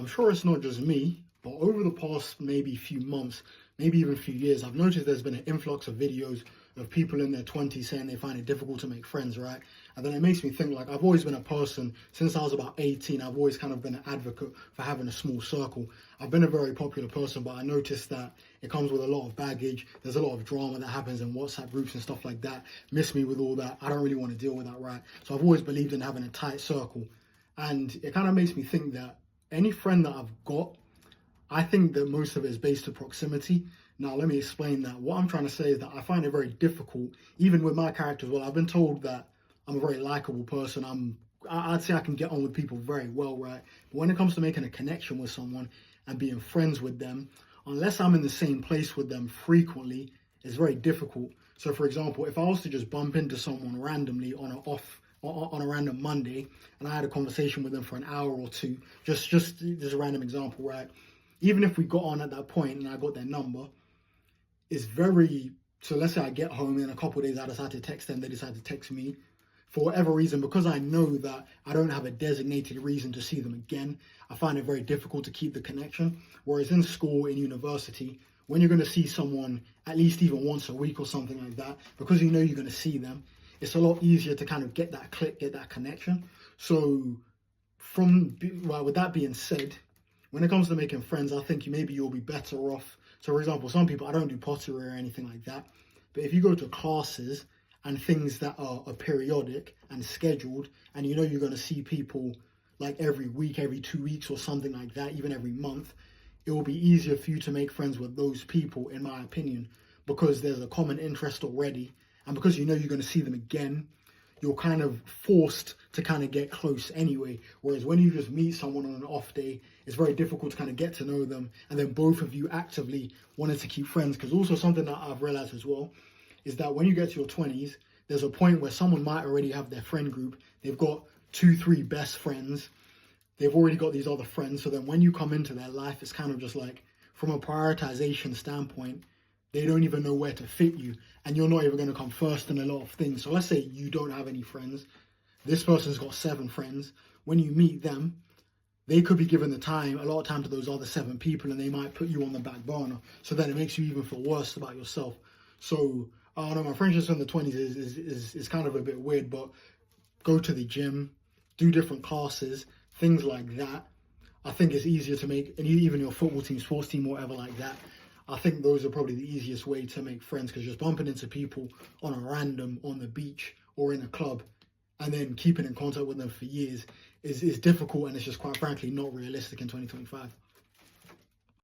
I'm sure it's not just me, but over the past maybe few months, maybe even few years, I've noticed there's been an influx of videos of people in their 20s saying they find it difficult to make friends, right? And then it makes me think, like, I've always been a person, since I was about 18, I've always kind of been an advocate for having a small circle. I've been a very popular person, but I noticed that it comes with a lot of baggage. There's a lot of drama that happens in WhatsApp groups and stuff like that. Miss me with all that. I don't really want to deal with that, right? So I've always believed in having a tight circle. And it kind of makes me think that any friend that I've got, I think that most of it is based on proximity. Now, let me explain that. What I'm trying to say is that I find it very difficult, even with my character as well. I've been told that I'm a very likable person. I'd say I can get on with people very well, right? But when it comes to making a connection with someone and being friends with them, unless I'm in the same place with them frequently, it's very difficult. So, for example, if I was to just bump into someone randomly on a random Monday, and I had a conversation with them for an hour or two, just a random example, right? Even if we got on at that point and I got their number, it's very, so let's say I get home and in a couple of days I decide to text them, they decide to text me. For whatever reason, because I know that I don't have a designated reason to see them again, I find it very difficult to keep the connection. Whereas in school, in university, when you're going to see someone at least even once a week or something like that, because you know you're going to see them, it's a lot easier to kind of get that click, get that connection. So with that being said, when it comes to making friends, I think maybe you'll be better off. So, for example, some people, I don't do pottery or anything like that, but if you go to classes and things that are periodic and scheduled, and you know you're going to see people like every week, every 2 weeks or something like that, even every month, it will be easier for you to make friends with those people, in my opinion, because there's a common interest already. And because you know you're going to see them again, you're kind of forced to kind of get close anyway. Whereas when you just meet someone on an off day, it's very difficult to kind of get to know them. And then both of you actively wanted to keep friends. Because also something that I've realized as well is that when you get to your 20s, there's a point where someone might already have their friend group. They've got 2-3 best friends. They've already got these other friends. So then when you come into their life, it's kind of just like, from a prioritization standpoint, they don't even know where to fit you, and you're not even going to come first in a lot of things. So let's say you don't have any friends. This person's got 7 friends. When you meet them, they could be given a lot of time to those other 7 people, and they might put you on the back burner. So then it makes you even feel worse about yourself. So I don't know, my friendships in the 20s is kind of a bit weird, but go to the gym, do different classes, things like that. I think it's easier to make, and even your football team, sports team, whatever like that. I think those are probably the easiest way to make friends, because just bumping into people on a random, on the beach or in a club, and then keeping in contact with them for years is difficult, and it's just quite frankly not realistic in 2025.